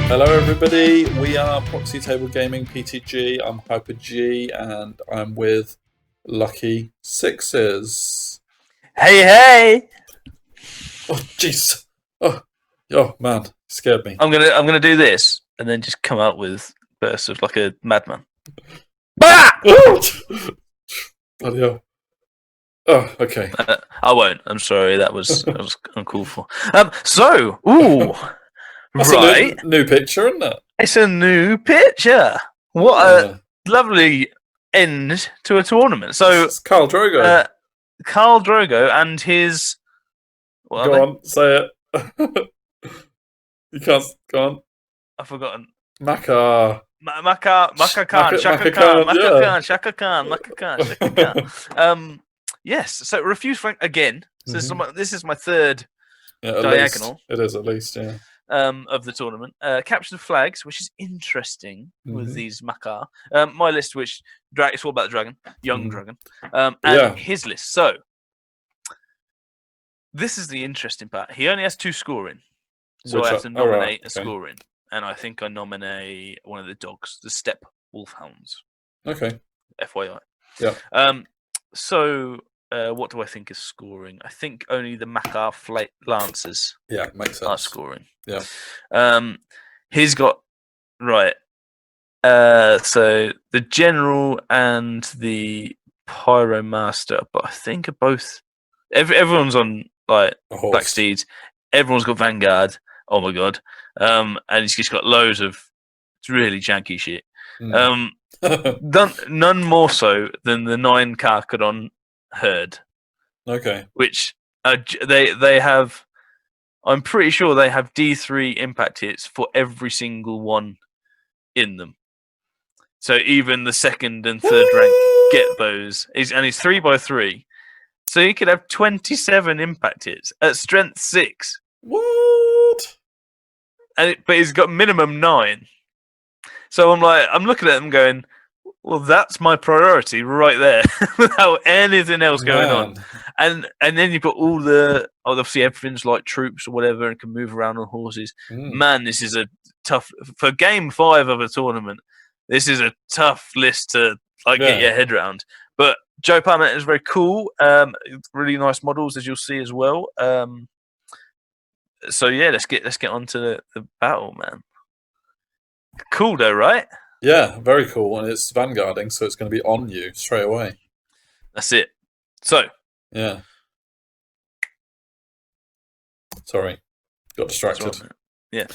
Hello everybody, we are Proxy Table Gaming PTG. I'm Hyper G and I'm with Lucky Sixes. Hey! Oh jeez. Oh man, scared me. I'm gonna do this and then just come out with bursts of like a madman. Bah! Oh, bloody hell. Oh, okay. I won't. I'm sorry. That was uncalled for. That's Right. a new picture, isn't it? It's a new picture. What a lovely end to a tournament. So it's Khal Drogo. Khal Drogo and his. Go on, say it. You can't. Go on. I've forgotten. Makhar. Makhar, kahn, shakka kahn, Makhar kahn. Yes. So refuse Frank again. So this is my third diagonal. Least. It is at least, yeah. Of the tournament. Capture the flags, which is interesting with these Makhar. My list, which it's all about the dragon, young dragon, and his list. So this is the interesting part. He only has 2 scoring, so I have to nominate a scoring, and I think I nominate one of the dogs, the steppe wolfhounds. Okay. FYI. Yeah. So what do I think is scoring? I think only the Makhar lancers. Yeah, makes sense. Are scoring. Yeah. He's got right. So the general and the pyromaster, but I think are both. Everyone's on like black steeds. Everyone's got vanguard. Oh my god. And he's just got loads of really janky shit. None more so than the 9 Carcadon herd. Okay. Which they have. I'm pretty sure they have D3 impact hits for every single one in them. So even the second and third rank get those. He's 3x3. So he could have 27 impact hits at strength 6. What? But he's got minimum 9. So I'm looking at him going, well, that's my priority right there, without anything else going on. And then you've got all obviously everything's like troops or whatever and can move around on horses. Man, this is a tough, for game 5 of a tournament, this is a tough list to get your head around. But Joe Parment is very cool. Really nice models, as you'll see as well. So yeah, let's get on to the battle, man. Cool though, right? Yeah, very cool. And it's vanguarding, so it's going to be on you straight away. That's it. So. Yeah. Sorry. Got distracted. Right, yeah.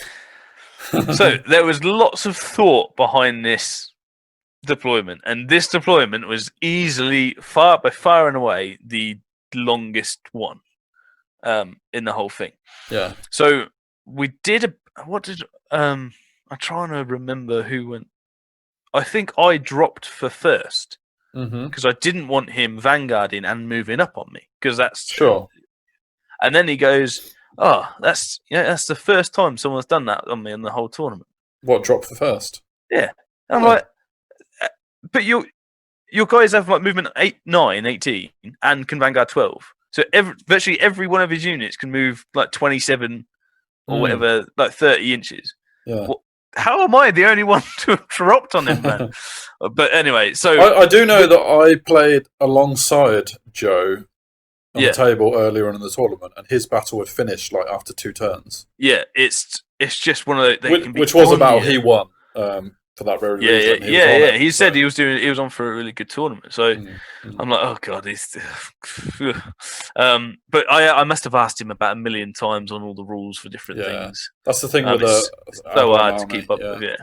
So there was lots of thought behind this deployment. And this deployment was easily, by far and away, the longest one in the whole thing. Yeah. So we did I'm trying to remember who went. I think I dropped for first because I didn't want him vanguarding and moving up on me because that's sure. And then he goes, "Oh, that's the first time someone's done that on me in the whole tournament." What, drop for first? Yeah, and I'm like, but your guys have like movement 8, 9, 18, and can vanguard 12. So virtually every one of his units can move like 27 or whatever, like 30 inches. Yeah. How am I the only one to have dropped on him, man? But anyway, so I do know that I played alongside Joe on the table earlier on in the tournament, and his battle would finish like after 2 turns. Yeah, it's just one of those. Which was a battle he won for that very reason. Yeah. He said he was on for a really good tournament. So I'm like, oh god, he's. But I must have asked him about 1 million times on all the rules for different things. That's the thing with it's so hard to keep up with. Yeah,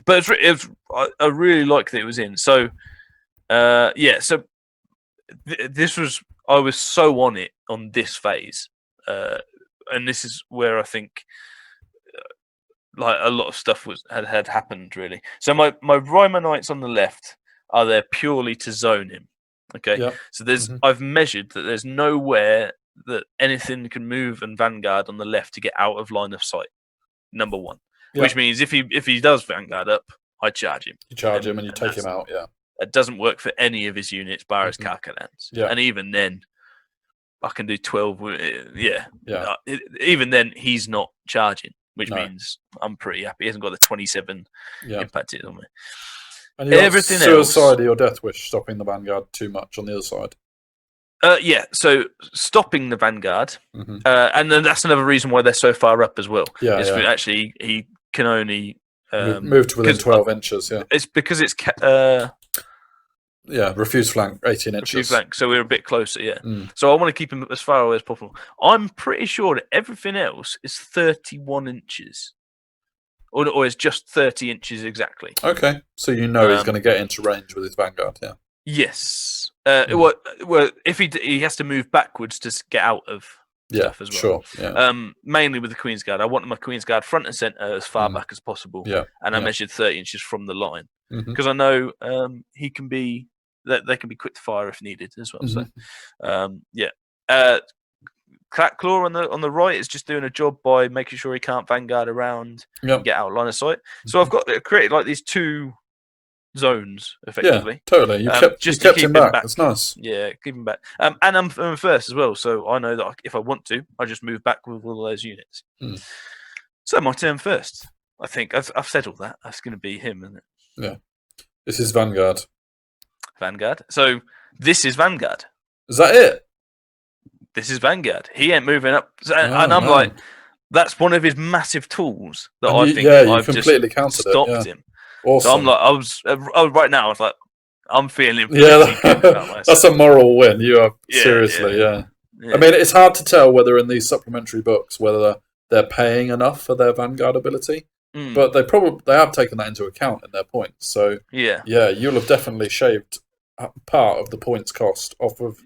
but I really like that it was in. So so this was. I was so on it on this phase, and this is where I think like a lot of stuff had happened really. So my Rhymer Knights on the left are there purely to zone him. Okay, so there's I've measured that there's nowhere that anything can move and vanguard on the left to get out of line of sight. Number 1, which means if he does vanguard up, I charge him. You charge him and you take him out. Yeah. It doesn't work for any of his units, bar his Carcadans. Yeah. And even then, I can do 12. Yeah. Even then, he's not charging. which means I'm pretty happy. He hasn't got the 27 impacted on me. And you everything else, Suicide or Death Wish stopping the Vanguard too much on the other side. So stopping the Vanguard, and then that's another reason why they're so far up as well. Actually, he can only move to within 12 inches. Yeah, it's because it's refuse flank 18 inches. Refuse flank, so we're a bit closer. Yeah, so I want to keep him as far away as possible. I'm pretty sure that everything else is 31 inches, or is just 30 inches exactly. Okay, so he's going to get into range with his Vanguard. Yeah. Yes. Well, if he has to move backwards to get out of stuff as well. Sure. Yeah. Mainly with the Queen's Guard. I want my Queen's Guard front and centre as far back as possible. Yeah. And I measured 30 inches from the line because I know he can be that they can be quick to fire if needed as well. So, Claw on the right is just doing a job by making sure he can't Vanguard around and get out of line of sight. So I've got created like these two zones effectively. Yeah, totally. You kept him back. That's nice. Yeah, keep him back. And I'm first as well, so I know that if I want to, I just move back with all those units. So my turn first. I think I've said all that. That's going to be him, isn't it? Yeah. This is Vanguard. Vanguard. So this is Vanguard. Is that it? This is Vanguard. He ain't moving up, and I'm like, that's one of his massive tools that I think I've completely just stopped him. Awesome. So I'm like, right now, I was like, I'm feeling good about myself. That's a moral win. You are seriously. I mean, it's hard to tell whether in these supplementary books whether they're paying enough for their Vanguard ability, but they have taken that into account in their points. So you'll have definitely shaved part of the points cost off of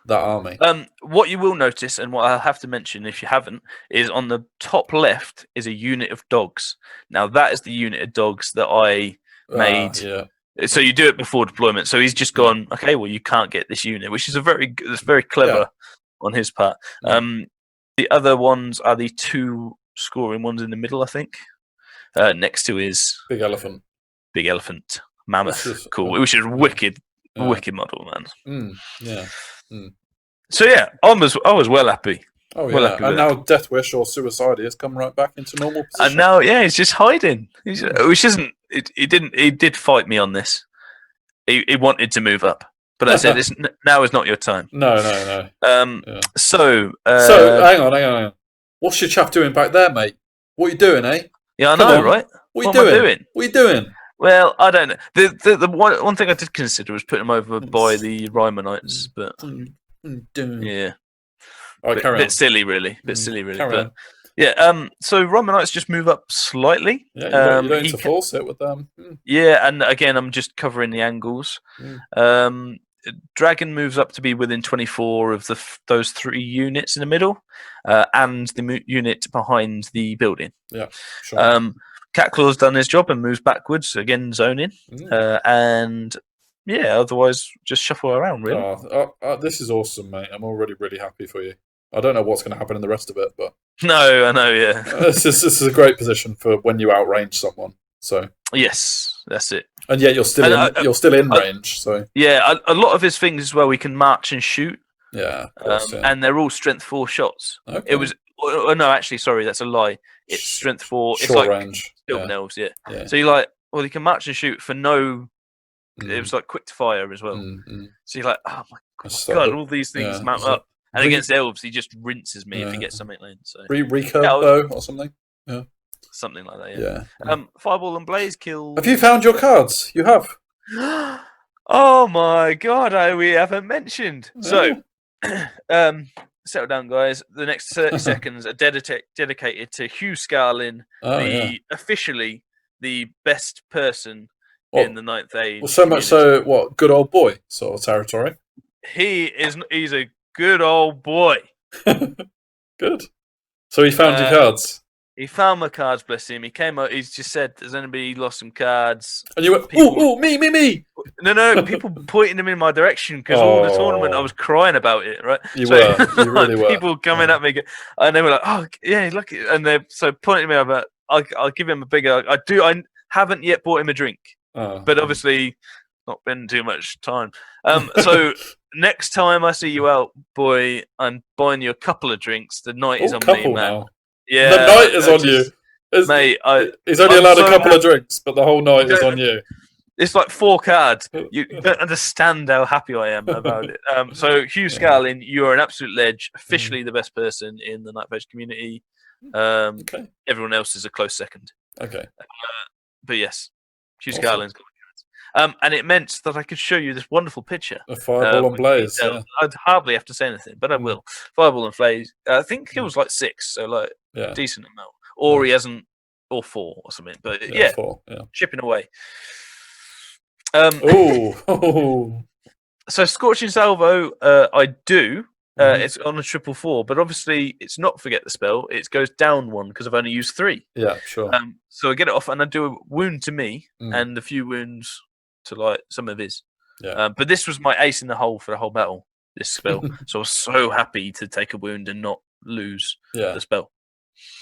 that army. What you will notice, and what I'll have to mention if you haven't, is on the top left is a unit of dogs. Now that is the unit of dogs that I made. So you do it before deployment. So he's just gone, okay, well you can't get this unit, which is very clever on his part. The other ones are the two scoring ones in the middle, I think. Next to his Big Elephant, Mammoth, cool. Which is wicked model, man. So I was well happy. Oh yeah, well happy and now Death Wish or Suicide has come right back into normal position. And now, he's just hiding. Which isn't. He did fight me on this. He wanted to move up, but I said, now is not your time. No. So hang on. What's your chaff doing back there, mate? What are you doing, eh? Yeah, I know, right? What are you doing? What are you doing? Well, I don't know. The one thing I did consider was putting him over by the Rymanites, but yeah, bit silly, really. Carry on. So Rymanites just move up slightly. Yeah, you don't need to force it with them. Yeah, and again, I'm just covering the angles. Dragon moves up to be within 24 of those three units in the middle, and the unit behind the building. Yeah, sure. Catclaw's done his job and moves backwards, again zoning. And otherwise just shuffle around, really. This is awesome, mate. I'm already really happy for you. I don't know what's going to happen in the rest of it, but... No, I know, yeah. This is a great position for when you outrange someone, so... Yes, that's it. And yet you're still in range, so... Yeah, a lot of his things as well, we can march and shoot. Yeah, of course, and they're all strength 4 shots. Okay. It was... Oh, no, actually, sorry, that's a lie. It's strength 4. It's short like range. Highborn Elves, yeah. So you're like, well, you can march and shoot for no... It was like quick to fire as well. So you're like, oh my God, all these things mount up. And against elves, he just rinses me if he gets something lane. So recurve bow or something. Yeah, something like that. Yeah. Fireball and Blaze kill. Have you found your cards? You have. Oh my God! We haven't mentioned. So, settle down, guys. The next 30 seconds are dedicated to Hugh Scarlin, officially the best person in the Ninth Age. Well, so much so, what good old boy sort of territory. He's a good old boy. Good. So he found your cards. He found my cards, bless him. He came out. He's just said, "Has anybody lost some cards?" And you went, "Oh, me!" No. People pointing them in my direction because all the tournament I was crying about it. Right? You really were. People coming at me, and they were like, "Oh, yeah, look!" And they're so pointing at me about. I'll give him a bigger. I haven't yet bought him a drink, but obviously not been too much time. So. Next time I see you out, boy, I'm buying you a couple of drinks. The night is on me, man. Now. Yeah, the night is on you. Mate, he's only allowed a couple of drinks, but the whole night is on you. It's like 4 cards. You don't understand how happy I am about it. So, Hugh Scarlin, you are an absolute ledge. Officially the best person in the Night Phage community. Everyone else is a close second. Okay. But yes, Hugh Scarlin's got cards. And it meant that I could show you this wonderful picture. A fireball and blaze. Yeah. I'd hardly have to say anything, but I will. Fireball and blaze. I think it was like 6, so like decent amount. Or he hasn't, or 4 or something. But 4. Yeah. Chipping away. So Scorching Salvo, I do. It's on a 4/4, but obviously it's not forget the spell. It goes down 1 because I've only used 3. Yeah, sure. So I get it off and I do a wound to me and a few wounds to like some of his. Yeah. But this was my ace in the hole for the whole battle. This spell, so I was so happy to take a wound and not lose the spell.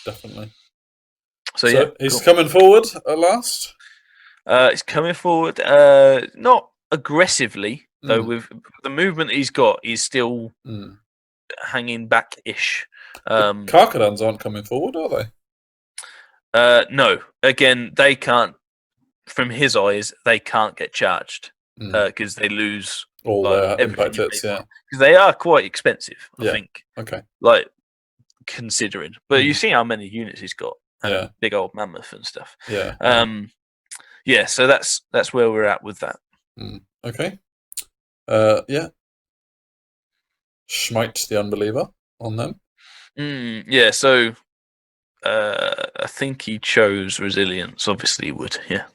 Definitely. So he's coming forward at last. He's coming forward, not aggressively though. With the movement he's got, he's still hanging back-ish. Karkadans aren't coming forward, are they? No. Again, they can't. From his eyes, they can't get charged because they lose all their impact hits. Yeah, because they are quite expensive. I think. Okay. Like considering, but you see how many units he's got. Big old mammoth and stuff. Yeah. So that's where we're at with that. Okay. Smite the Unbeliever on them. So I think he chose Resilience. Obviously, he would. Yeah.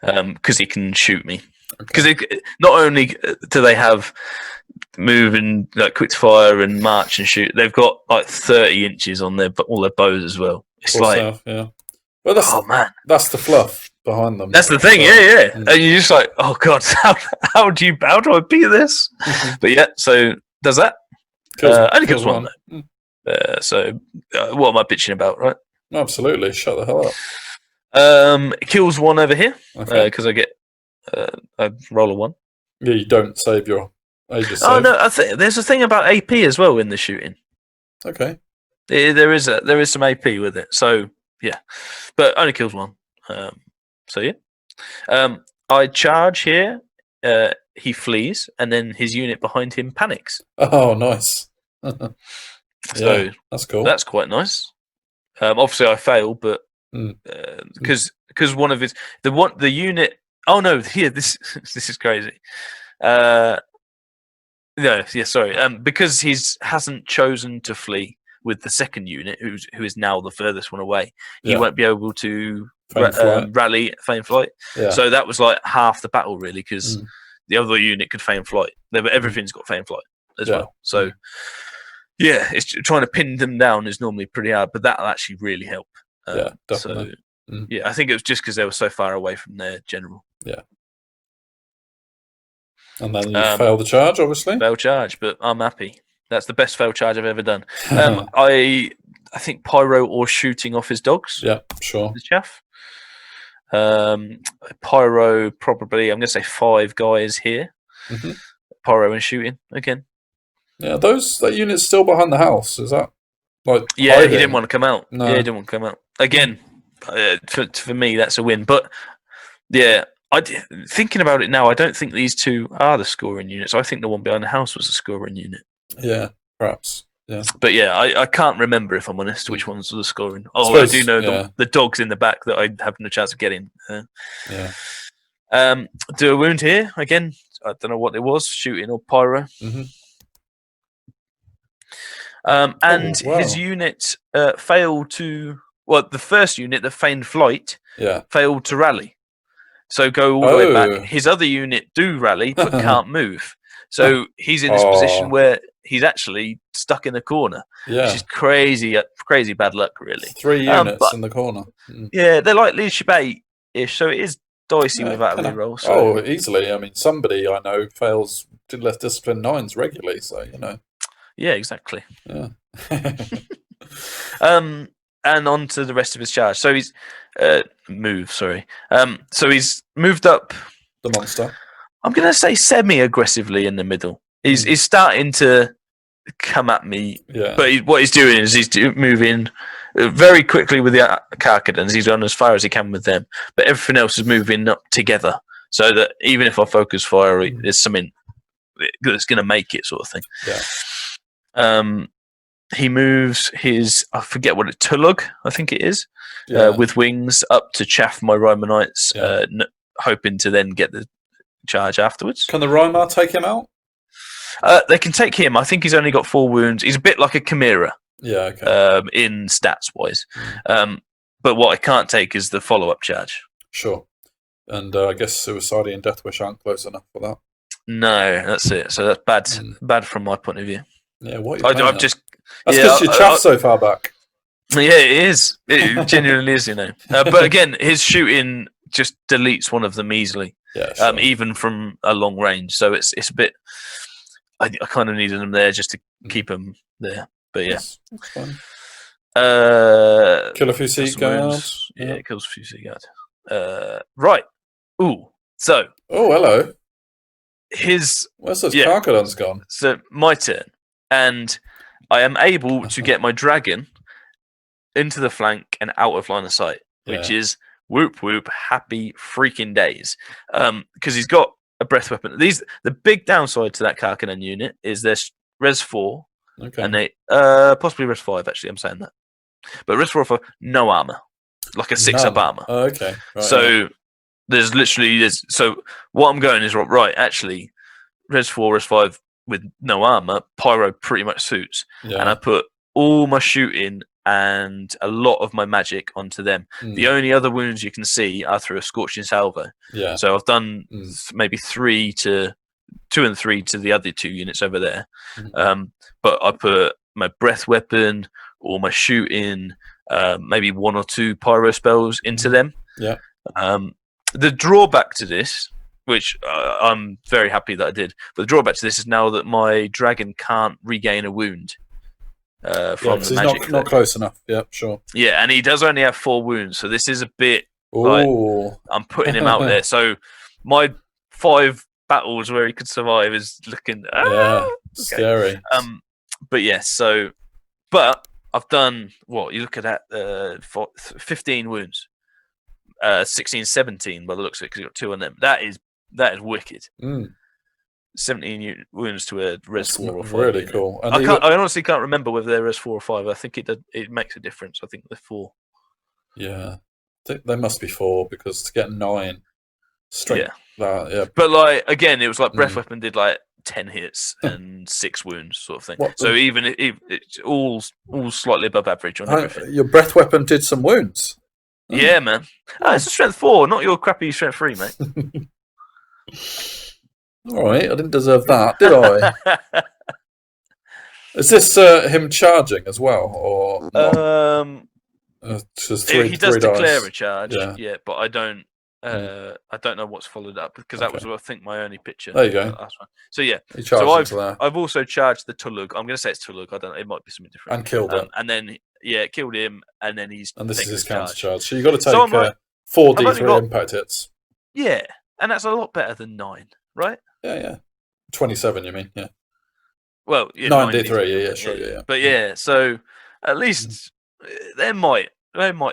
Because he can shoot me. Because not only do they have move and like quick fire and march and shoot, they've got like 30 inches on all their bows as well. It's Well, that's the fluff behind them. That's the thing, and you're just like, oh god, how do I beat this? But so does that? Only kills one though. So what am I bitching about, right? Absolutely, shut the hell up. It kills 1 over here because I get I roll a 1. Yeah, you don't save your Aegis. Oh no, I think there's a thing about AP as well in the shooting. Okay. There is some AP with it, so yeah, but only kills 1. I charge here. He flees, and then his unit behind him panics. Oh, nice. So that's cool. That's quite nice. Obviously, I fail, but because one of his the unit. Oh no! Here, this is crazy. Sorry. Because he hasn't chosen to flee with the second unit, who is now the furthest one away. He won't be able to rally feign flight. Yeah. So that was like half the battle, really, because the other unit could feign flight. Everything's got feign flight as well. So it's trying to pin them down is normally pretty hard, but that'll actually really help. Definitely. So, I think it was just because they were so far away from their general. Yeah. And then you fail the charge, obviously. Fail charge, but I'm happy. That's the best fail charge I've ever done. I think pyro or shooting off his dogs. Yeah, sure. The chaff. Pyro, probably, I'm going to say 5 guys here. Pyro and shooting again. Yeah, that unit's still behind the house. Is that like? Yeah, hiding? He didn't want to come out. No. Yeah, he didn't want to come out. Again, for me, that's a win. But yeah, thinking about it now, I don't think these 2 are the scoring units. I think the one behind the house was the scoring unit. Yeah, perhaps. Yeah. But yeah, I can't remember, if I'm honest, which ones were the scoring. I do know the dogs in the back that I have no chance of getting. Do a wound here again. I don't know what it was, shooting or pyro. And his unit failed to. Well, the first unit, the feigned flight, failed to rally. So go all the way back. His other unit do rally, but can't move. So he's in this position where he's actually stuck in the corner. Yeah. Which is crazy bad luck, really. 3 units in the corner. Yeah, they're like leadership 8-ish, so it is dicey without a reroll. So. Oh, easily. I mean, somebody I know fails less discipline 9s regularly, so, you know. Yeah, exactly. Yeah. And on to the rest of his charge. So he's so he's moved up the monster. I'm going to say semi-aggressively in the middle. He's starting to come at me, but what he's doing is he's moving very quickly with the Karkadans, he's gone as far as he can with them, but everything else is moving up together, so that even if I focus fire, there's something that's going to make it, sort of thing. Yeah. He moves his, I forget what Tulug, I think it is, with wings up to chaff my Romanites, hoping to then get the charge afterwards. Can the Rymar take him out? They can take him. I think he's only got 4 wounds. He's a bit like a Chimera. Yeah, okay. In stats wise. But what I can't take is the follow-up charge. Sure. And I guess Suicide and Deathwish aren't close enough for that. No, that's it. So that's bad. Bad from my point of view. Yeah, what I've just. That's because you chaff so far back. Yeah, it is. It genuinely is, you know. But again, his shooting just deletes one of them easily. Yeah, sure. Even from a long range. So it's a bit. I kind of needed them there just to keep them there. But yeah, that's fine. Kill a few sea guards. Yeah, it kills a few sea guards. Right. Ooh. So. Oh, hello. Where's those Karkadans gone? So my turn, and I am able to get my dragon into the flank and out of line of sight, which is whoop whoop, happy freaking days. Because he's got a breath weapon. The big downside to that Karkadan unit is there's res 4. Okay. And they possibly res 5. Actually, I'm saying that, but res 4 for no armor, like a 6-up armor. Oh, okay. Right, so there's so what I'm going is right. Actually, res 4, res 5 with no armor, pyro pretty much suits, and I put all my shooting and a lot of my magic onto them. The only other wounds you can see are through a scorching salvo. Yeah. So I've done maybe 2 and 3 to the other 2 units over there. But I put my breath weapon, all my shooting, maybe 1 or 2 pyro spells into them. Yeah. The drawback to this, which I'm very happy that I did, but the drawback to this is now that my dragon can't regain a wound from the magic. He's not close enough. Yeah, sure. Yeah, and he does only have 4 wounds, so this is a bit like I'm putting him out there. So my 5 battles where he could survive is looking scary. But yes, but I've done what you look at that 15 wounds, 16, 17 by the looks of it, because you got 2 on them. That is wicked. 17 wounds to a res 4 or 5. Really cool. And I honestly can't remember whether they're res 4 or 5. I think it makes a difference. I think they're 4. Yeah, I think they must be 4 because to get 9 straight. Yeah. But like again, it was like breath weapon did like 10 hits and 6 wounds, sort of thing. So even it's all slightly above average on everything. Your breath weapon did some wounds. Yeah, man. It's a strength 4, not your crappy strength 3, mate. All right, I didn't deserve that, did I? Is this him charging as well, or not? Just he does 3 declare dice. a charge, but I don't. I don't know what's followed up because that was, I think, my only picture. There you go. Last one. So yeah, so I've also charged the Tulug. I'm going to say it's Tulug. I don't know. It might be something different. And killed him. And then killed him. And then this is his counter charge. So you've got to take 4 D3 impact hits. Yeah, and that's a lot better than 9, right? Yeah. 27, you mean? Yeah. Well, 9 D3. Yeah, sure. Yeah. But yeah, so at least they might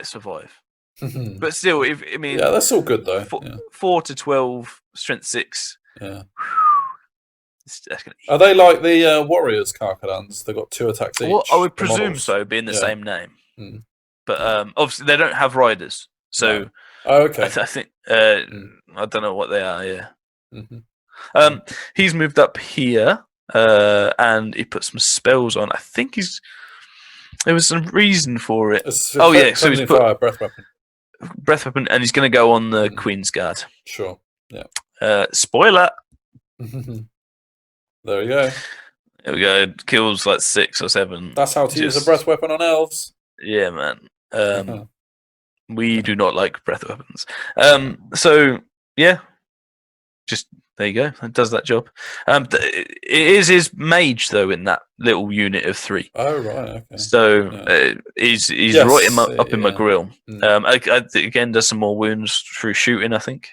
survive. But still, that's all good though. 4 to 12, strength 6. Yeah. Are they like the Warriors Karkadans? They've got 2 attacks each. Well, I would presume so, being the same name. But obviously, they don't have riders, so. Oh, okay. I think I don't know what they are. Yeah. He's moved up here, and he put some spells on. I think there was some reason for it. So he's put breath weapon, and he's going to go on the Queen's Guard. Sure. Yeah. Spoiler. There we go. There we go. It kills like 6 or 7. That's how to use a breath weapon on elves. Yeah, man. We do not like breath weapons. So yeah, just there you go. It does that job. It is his mage though in that little unit of 3. Oh right, okay. So he's right up in my grill. Again, does some more wounds through shooting, I think.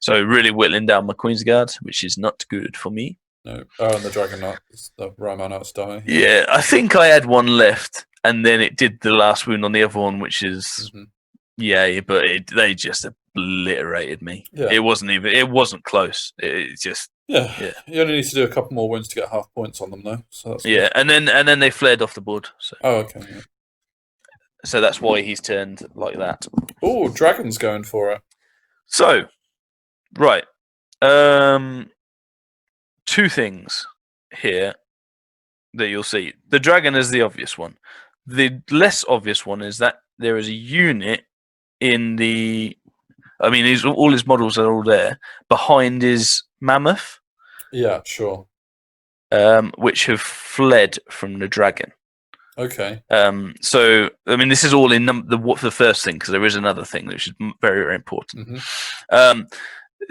So really whittling down my Queen's Guard, which is not good for me. No. Oh, and the Dragon Knight, the Roman Knights die. Yeah, I think I had 1 left, and then it did the last wound on the other one, which is but they just obliterated me. Yeah. It wasn't close. It just You only need to do a couple more wounds to get half points on them, though. So that's good. and then they flared off the board. So. Oh, okay. Yeah. So that's why he's turned like that. Oh, Dragon's going for it. So, right. 2 things here that you'll see. The dragon is the obvious one. The less obvious one is that there is a unit in the... I mean, all his models are all there. Behind his mammoth. Yeah, sure. Which have fled from the dragon. Okay. So, I mean, this is all in the first thing, because there is another thing which is very, very important.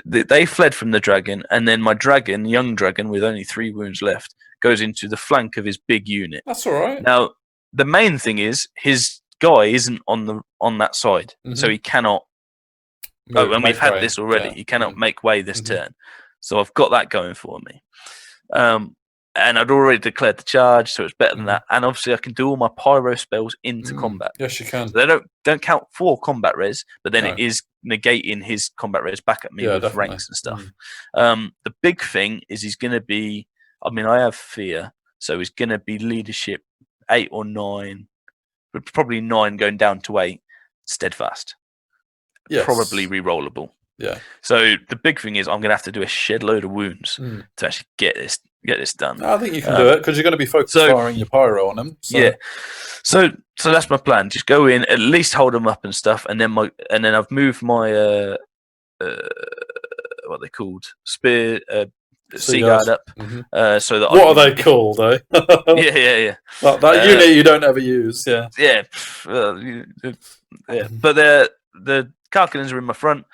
They fled from the dragon, and then my dragon, young dragon with only 3 wounds left, goes into the flank of his big unit. That's all right. Now, the main thing is his guy isn't on that side, so he cannot. And we've had this already. Yeah. He cannot make way this turn, so I've got that going for me. And I'd already declared the charge, so it's better than that. And obviously, I can do all my pyro spells into combat. Yes, you can. So they don't count for combat res, but then it is negating his combat res back at me with definitely. Ranks and stuff. The big thing is he's going to be. I mean, I have fear, so he's going to be leadership 8 or 9, but probably 9 going down to 8. Steadfast. Yes. Probably rerollable. Yeah. So the big thing is I'm going to have to do a shed load of wounds to actually get this done. I think you can do it because you're going to be focused firing your pyro on them. So. Yeah. So that's my plan. Just go in, at least hold them up and stuff, and then I've moved my what are they called, spear sea guard up. So that what are they called? Eh? yeah. That unit you don't ever use. Yeah. Yeah. But the Karkinens are in my front.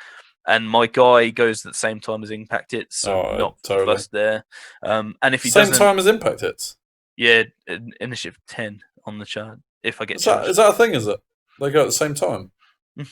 And my guy goes at the same time as Impact Hits, so not fussed there. And if he doesn't... Same time as Impact Hits? Yeah, initiative 10 on the chart. If I get is that a thing, is it? They go at the same time? I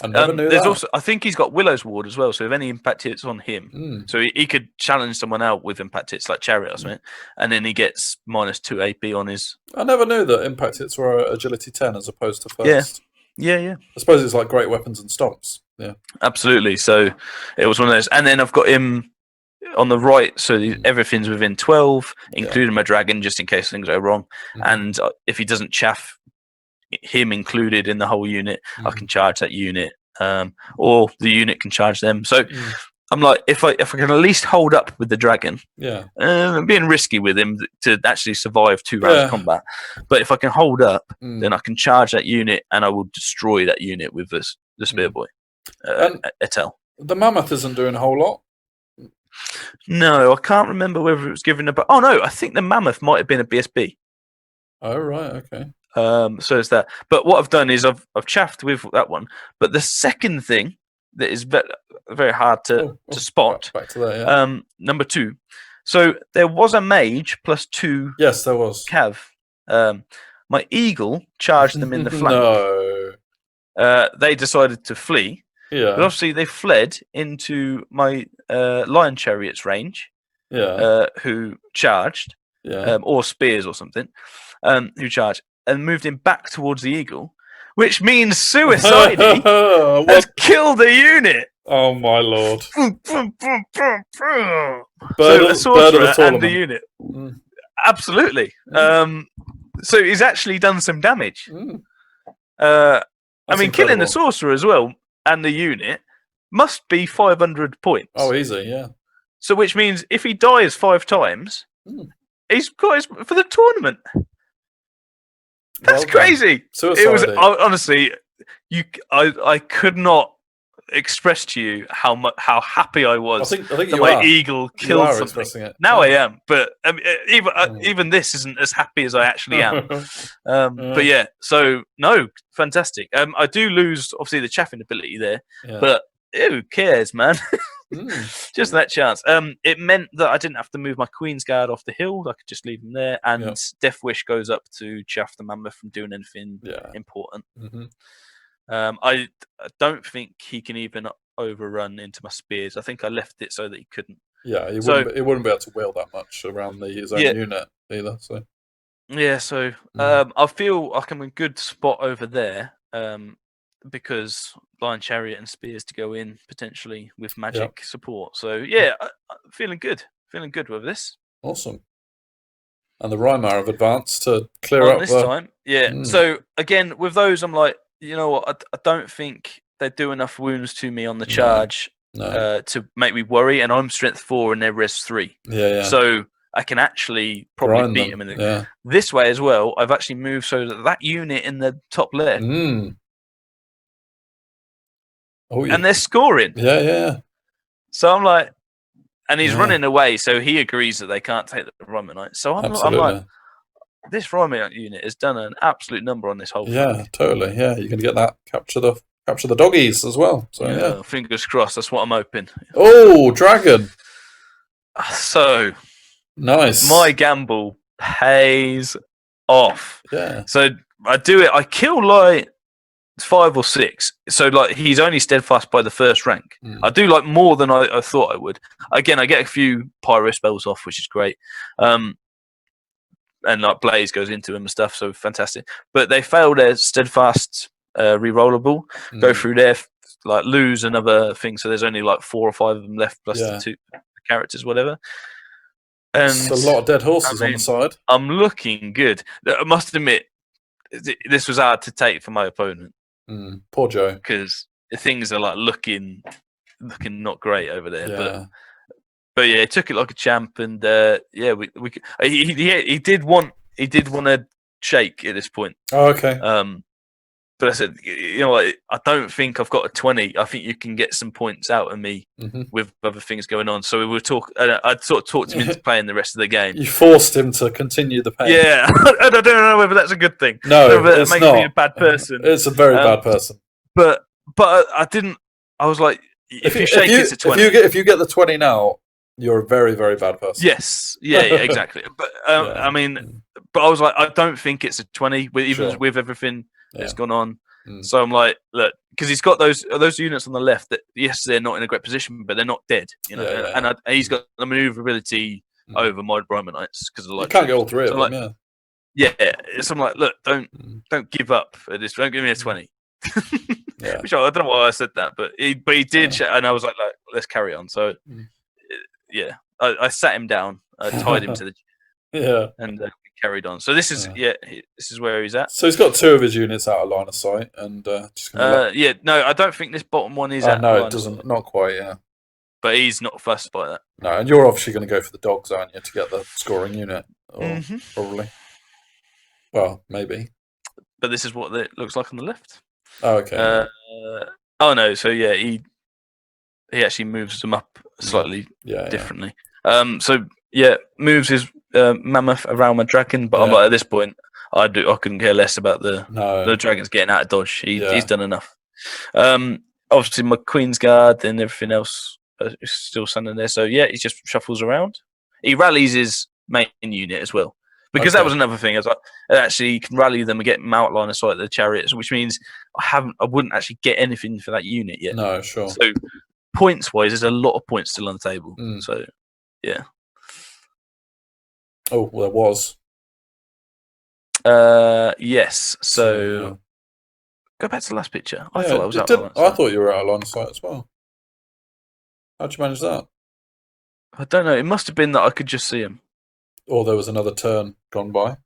never knew that. Also, I think he's got Willow's Ward as well, so if any Impact Hits on him, so he could challenge someone out with Impact Hits, like Chariot or something, and then he gets -2 AP on his... I never knew that Impact Hits were Agility 10 as opposed to first. Yeah. I suppose it's like Great Weapons and Stomps. Yeah, absolutely. So it was one of those, and then I've got him on the right, so everything's within 12, including my dragon, just in case things go wrong. And if he doesn't chaff him included in the whole unit, I can charge that unit, or the unit can charge them. So I'm like, if I can at least hold up with the dragon, I'm being risky with him to actually survive 2 rounds of combat. But if I can hold up, then I can charge that unit, and I will destroy that unit with the spear boy. Etel. The mammoth isn't doing a whole lot. No, I can't remember whether it was given a. Oh no, I think the mammoth might have been a BSB. Oh right, okay. So it's that. But what I've done is I've chaffed with that one. But the second thing that is very hard to spot. Back to that, number 2. So there was a mage +2. Yes, there was. Cav. My eagle charged them in the flank. No. They decided to flee. Yeah. But obviously they fled into my lion chariot's range. Yeah. Who charged. Yeah. Or spears or something. Who charged and moved him back towards the eagle, which means Suicide has killed a unit. Oh my lord! So the sorcerer and the unit, absolutely. So he's actually done some damage. I mean, killing the sorcerer as well and the unit must be 500 points. Oh, easy, yeah. So which means if he dies 5 times, he's got his for the tournament. That's crazy. It was honestly, I could not express to you how happy I was that my eagle killed something. Now I am, but even this isn't as happy as I actually am. But yeah, so no, fantastic. I do lose obviously the chaffing ability there, but who cares, man? Just that chance. It meant that I didn't have to move my Queen's Guard off the hill. I could just leave them there, and Death Wish goes up to chaff the mammoth from doing anything important. I don't think he can even overrun into my spears. I think I left it so that he couldn't. Yeah, he wouldn't be able to wheel that much around his own unit either. So Yeah, so I feel like I'm in a good spot over there because Lion Chariot and Spears to go in potentially with magic support. So yeah, I'm feeling good with this. Awesome. And the Rhymer have advanced to clear on up this time. Yeah. So again, with those, I'm like, you know what? I don't think they do enough wounds to me on the charge to make me worry. And I'm strength 4 and they're res 3. Yeah. So I can actually probably beat them. In this way as well, I've actually moved so that unit in the top left. Oh, and they're scoring. Yeah. So I'm like, and he's running away, so he agrees that they can't take the Rhymer Knight. So I'm like, this Rhymer Knight unit has done an absolute number on this whole flank. Totally. Yeah, you can get that capture the doggies as well. So fingers crossed. That's what I'm hoping. Oh, dragon! So nice. My gamble pays off. Yeah. So I do it. I kill like 5 or 6. So like he's only steadfast by the first rank. I do like more than I thought I would. Again, I get a few pyro spells off, which is great. And like Blaze goes into him and stuff, so fantastic. But they fail their steadfast rerollable, go through there, like lose another thing. So there's only like 4 or 5 of them left, plus the 2 characters, whatever. And it's a lot of dead horses on the side. I'm looking good. I must admit, this was hard to take for my opponent. Poor Joe, because things are like looking not great over there. But yeah, he took it like a champ, and he did want to shake at this point. Oh, okay. But I said, you know what, I don't think I've got a 20. I think you can get some points out of me with other things going on. So we would talk. I'd sort of talked him into playing the rest of the game. You forced him to continue the pain. Yeah, and I don't know whether that's a good thing. No, it makes me a bad person. It's a very bad person. But I didn't. I was like, if you shake, it's a 20. If you get the 20 now, you're a very, very bad person. Yes, yeah, exactly. But I mean, but I was like, I don't think it's a 20 with everything that's gone on. So I'm like, look, because he's got those units on the left that yes, they're not in a great position, but they're not dead, you know. And he's got the maneuverability over my Rhymer Knights because you can't get all 3 of them. Yeah. So I'm like, look, don't give up at this. Don't give me a 20. Which I don't know why I said that, but he did, and I was like, let's carry on. So. Yeah, I sat him down, tied him to the and we carried on. So this is this is where he's at. So he's got 2 of his units out of line of sight, and just no, I don't think this bottom one is. No, it doesn't. Not quite. Yeah, but he's not fussed by that. No, and you're obviously going to go for the dogs, aren't you, to get the scoring unit? Or probably. Well, maybe. But this is what it looks like on the left. Oh, okay. Oh no! So yeah, he actually moves them up slightly differently. So yeah, moves his mammoth around my dragon, but I'm like, at this point, I couldn't care less about the dragons getting out of dodge. He's done enough. Obviously, my Queen's Guard and everything else is still standing there. So yeah, he just shuffles around. He rallies his main unit as well. Because that was another thing. I was like, actually, you can rally them and get them out line of sight of the chariots, which means I wouldn't actually get anything for that unit yet. No, sure. So points wise, there's a lot of points still on the table. So yeah. Oh, well, there was. Yes. So go back to the last picture. I thought I was out of line of sight. I thought you were out of line of sight as well. How'd you manage that? I don't know. It must have been that I could just see him. Or there was another turn gone by.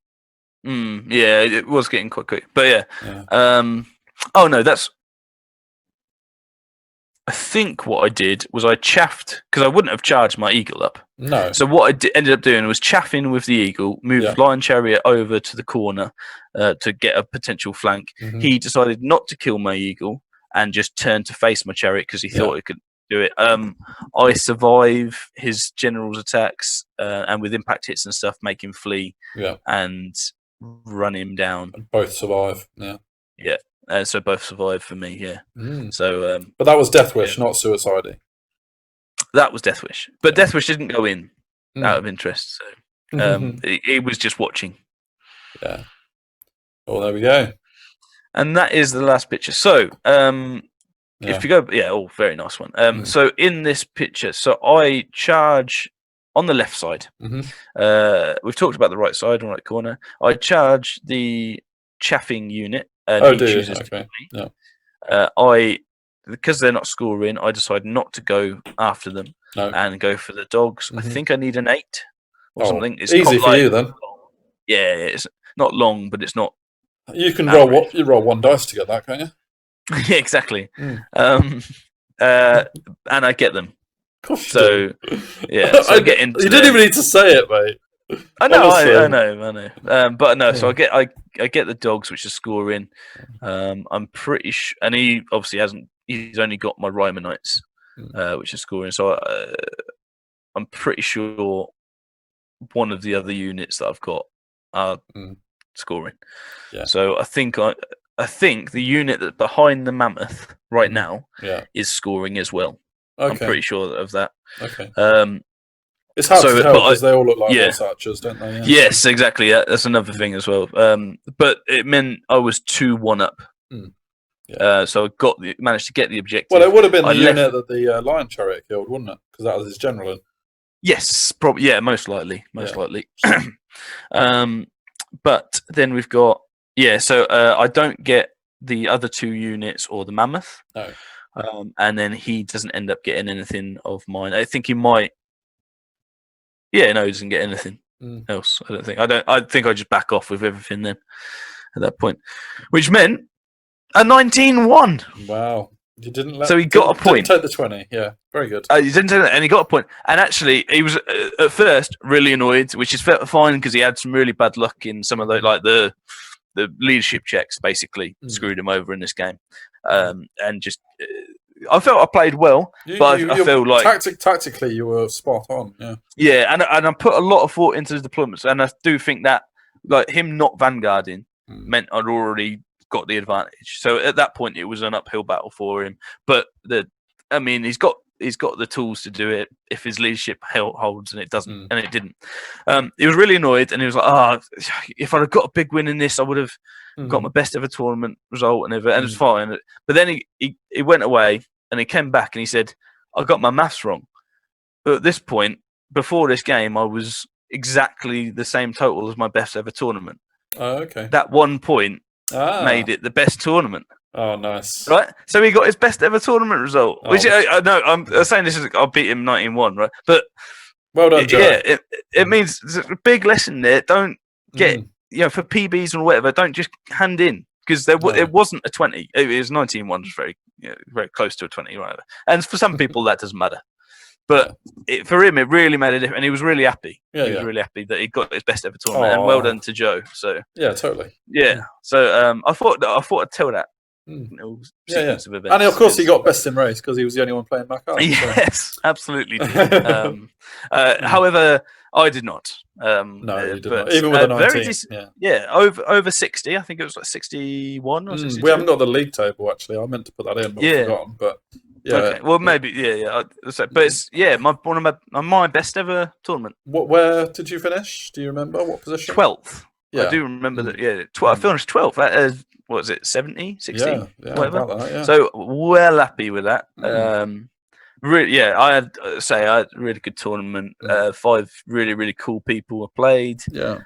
Yeah, it was getting quite quick. But yeah. Oh no, I think what I did was I chaffed, because I wouldn't have charged my eagle up. No. So what I ended up doing was chaffing with the eagle, moved Lion Chariot over to the corner to get a potential flank. He decided not to kill my eagle and just turned to face my chariot because he thought it could do it. I survive his general's attacks and with impact hits and stuff, make him flee and run him down. And both survive. Yeah. So both survived for me, So, but that was Death Wish, not Suicide. That was Death Wish, but Death Wish didn't go in out of interest. So he was just watching. Yeah. Oh, there we go. And that is the last picture. So, if you go, very nice one. So in this picture, so I charge on the left side. We've talked about the right side and right corner. I charge the chaffing unit, and he chooses to be. Because they're not scoring, I decide not to go after them and go for the dogs. I think I need an 8 or something. It's easy for you then. Yeah, it's not long, but it's not. You can roll what you roll 1 dice to get that, can't you? Yeah, exactly. And I get them. So yeah, so I get into. You didn't even need to say it, mate. I know, I know. But no, so I get the dogs, which are scoring. I'm pretty sure, and he obviously hasn't. He's only got my Rymanites, which is scoring. So I'm pretty sure one of the other units that I've got are scoring. Yeah. So I think the unit that's behind the mammoth right now is scoring as well. Okay. I'm pretty sure of that. Okay. It's hard to tell because they all look like horse archers, don't they? Yeah. Yes, exactly. Yeah, that's another thing as well. But it meant I was 2-1 up. So I managed to get the objective. Well, it would have been the unit that the Lion Chariot killed, wouldn't it? Because that was his general. Yes, probably. Yeah, most likely. But then we've got So I don't get the other 2 units or the mammoth. No. And then he doesn't end up getting anything of mine. I think he might. Yeah, no, he doesn't get anything else. I don't think. I think I just back off with everything then at that point, which meant a 19-1. Wow. You didn't let. So he got a point. Didn't take the 20. Yeah, very good. He didn't take that, and he got a point. And actually, he was at first really annoyed, which is fine because he had some really bad luck in some of the leadership checks. Basically, screwed him over in this game, and just. I felt I played well, but I feel like tactically you were spot on. Yeah. Yeah, and I put a lot of thought into the deployments, and I do think that like him not vanguarding meant I'd already got the advantage. So at that point, it was an uphill battle for him. But he's got the tools to do it if his leadership holds, and it doesn't, and it didn't. He was really annoyed, and he was like, if I'd have got a big win in this, I would have got my best ever tournament result and everything, and it's fine. But then he went away, and he came back, and he said, I got my maths wrong. But at this point, before this game, I was exactly the same total as my best ever tournament. Oh, okay. That 1 point made it the best tournament. Oh, nice. Right? So he got his best ever tournament result. Which I know I'm saying this is I'll beat him 19-1, right? But well done, Joe. Yeah, it means there's a big lesson there. Don't get for PBs or whatever, don't just hand in. Because it wasn't a 20. It was 19-1, just very very close to a 20, right? And for some people that doesn't matter. But for him, it really made a difference, and he was really happy. He was really happy that he got his best ever tournament, and well done to Joe. So yeah, totally. Yeah. So I thought I'd tell that. Sequence of events. And of course, he got best in race because he was the only one playing Makhar. Yes, absolutely. Did. However, I did not. No, you did not. Even with a 19. Over 60. I think it was like 61 or 62. We haven't got the league table actually. I meant to put that in, but I've forgotten. But yeah. Okay. Well, maybe. But it's one of my best ever tournament. Where did you finish? Do you remember what position? 12th. Yeah. I do remember that. Yeah, I finished 12th. That is, what was it? 70, 60, whatever. About that, yeah. So well happy with that. Really, I had a really good tournament. 5 really, really cool people I played. Yeah.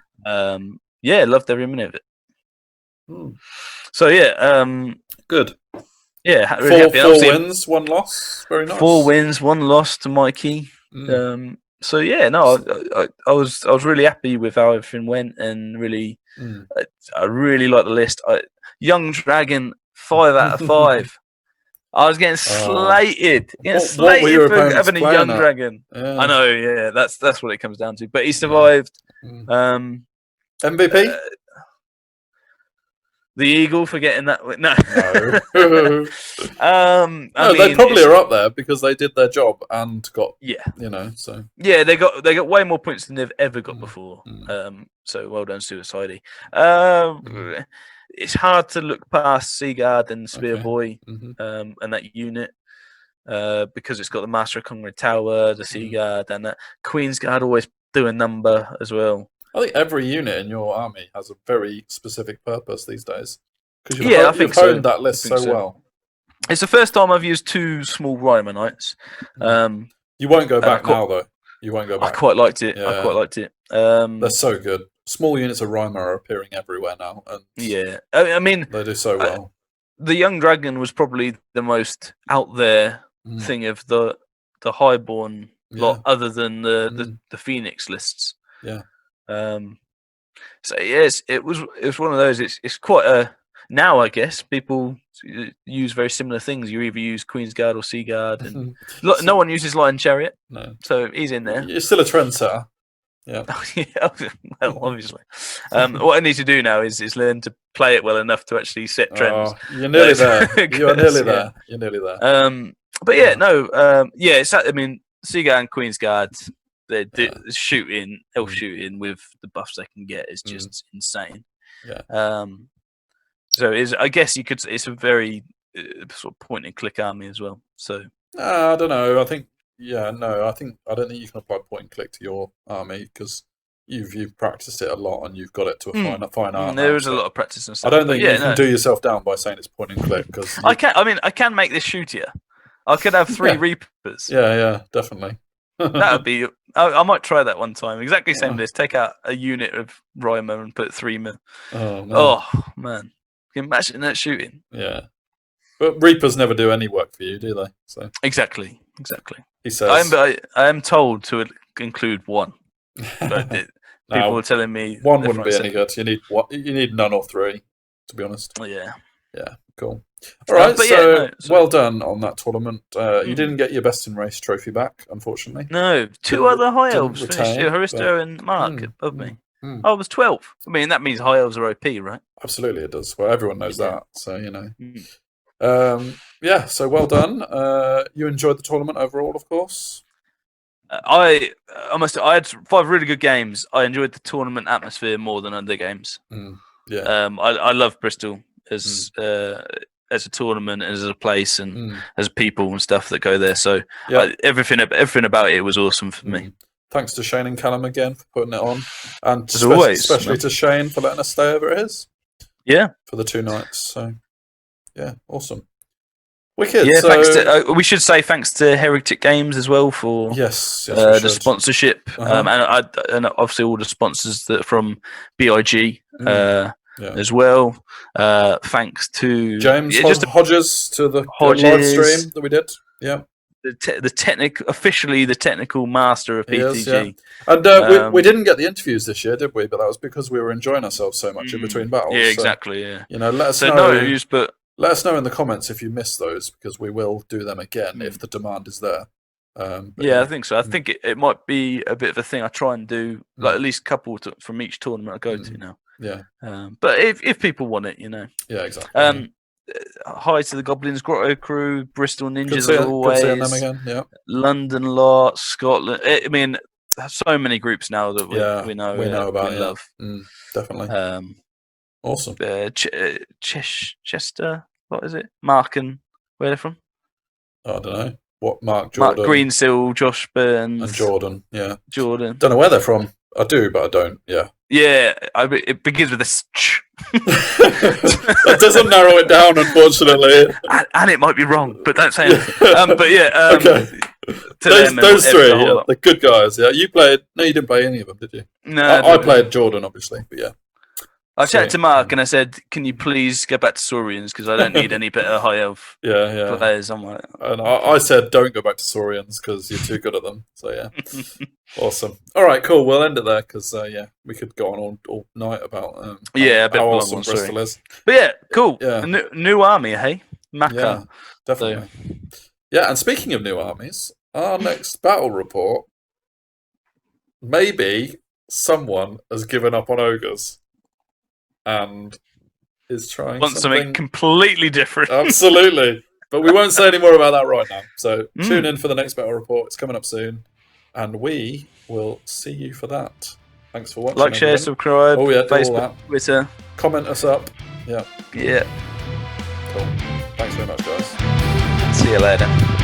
Loved every minute of it. So good. Yeah, really four wins, 1 loss. Very nice. 4 wins, 1 loss to Mikey. I was really happy with how everything went, and really, I really like the list. Young Dragon, 5 out of 5. I was getting slated. Slated for having a young dragon. Yeah. I know, yeah, that's what it comes down to. But he survived. MVP? The Eagle for getting that. No. They probably are up there because they did their job and got. So. Yeah, they got way more points than they've ever got before. So well done, Suicide. It's hard to look past Seaguard and Spear Boy and that unit because it's got the Master of Congreve Tower, the Seaguard, and that Queensguard always do a number as well. I think every unit in your army has a very specific purpose these days. Because you've honed that list so well. It's the first time I've used 2 small Rymanites. You won't go back now, though. You won't go back. I quite liked it. They're so good. Small units of Rhymer are appearing everywhere now. And I mean, they do so well. The Young Dragon was probably the most out there thing of the Highborn lot, other than the Phoenix lists. Yeah. So yes, it was one of those. It's quite a now, I guess people use very similar things. You either use Queen's Guard or Sea Guard, and no one uses Lion Chariot. No, so he's in there. You're still a trendsetter. Yeah. Well, obviously. What I need to do now is learn to play it well enough to actually set trends. You're nearly there. You're nearly there. You're nearly there. But yeah, no. It's. I mean, Sea Guard and Queen's Guard. They're shooting, elf shooting with the buffs they can get is just insane. Yeah. So I guess you could. It's a very sort of point and click army as well. So I don't know. I think I don't think you can apply point and click to your army because you've practiced it a lot and you've got it to a fine art. There is a lot of practice and stuff. I don't think you can do yourself down by saying it's point and click because I can. I mean, I can make this shootier. I could have 3 Reapers. Yeah, definitely. That would be. I might try that one time. Exactly same as this. Take out a unit of Rhymer and put 3 mil. Oh man. Can you imagine that shooting? Yeah. But Reapers never do any work for you, do they? So Exactly. He says. I am told to include 1. But people were telling me 1 wouldn't be any good. You need none or 3, to be honest. Yeah. Yeah, cool. All right, well done on that tournament. You didn't get your best in race trophy back, unfortunately. No, 2 other High Elves finished. Haristo and Mark above me. I was 12th. I mean, that means High Elves are OP, right? Absolutely, it does. Well, everyone knows that, so you know. So well done. You enjoyed the tournament overall, of course. I had 5 really good games. I enjoyed the tournament atmosphere more than other games. Yeah. I love Bristol as a tournament, as a place, and as people and stuff that go there. So everything about it was awesome for me. Thanks to Shane and Callum again for putting it on, and especially to Shane for letting us stay over at his. Yeah, for the 2 nights. So yeah, awesome. Wicked. Yeah, thanks to, we should say thanks to Heretic Games as well for the sponsorship, and obviously all the sponsors that from BIG as well. Thanks to James Hodges to the live stream that we did. Yeah. Officially the technical master of PTG. And we didn't get the interviews this year, did we? But that was because we were enjoying ourselves so much in between battles. Yeah, exactly. Yeah. You know, let us know. No interviews, but let us know in the comments if you missed those, because we will do them again if the demand is there. I think so. I think it might be a bit of a thing. I try and do like at least a couple from each tournament I go to now. Yeah. But if people want it, you know. Yeah, exactly. Hi to the Goblins Grotto crew, Bristol Ninjas as always. Good seeing them again. Yeah. London lot, Scotland. I mean, so many groups now that we know about. We love. Definitely. Awesome. Chester. What is it? Mark and where they're from? I don't know. What Mark Jordan? Mark Greensill, Josh Burns, and Jordan. Yeah. Jordan. Don't know where they're from. I do, but I don't. Yeah. Yeah, it begins with a. That doesn't narrow it down, unfortunately. And it might be wrong, but don't say anything. But yeah. Okay. Those 3, the good guys. Yeah, you played. No, you didn't play any of them, did you? No, I played Jordan, obviously, but yeah. I chatted to Mark and I said, "Can you please go back to Saurians because I don't need any better high elf players." I'm like, and I said, "Don't go back to Saurians because you're too good at them." So yeah, awesome. All right, cool. We'll end it there because we could go on all night about a bit how awesome Bristol is. But yeah, cool. Yeah. New army, hey, Makhar. Yeah, definitely. Yeah, and speaking of new armies, our next battle report, maybe someone has given up on ogres. And is trying something completely different. Absolutely. But we won't say any more about that right now. So tune in for the next battle report. It's coming up soon. And we will see you for that. Thanks for watching. Like, share, subscribe. Oh, yeah, Facebook, Twitter. Comment us up. Yeah. Yeah. Cool. Thanks very much, guys. See you later.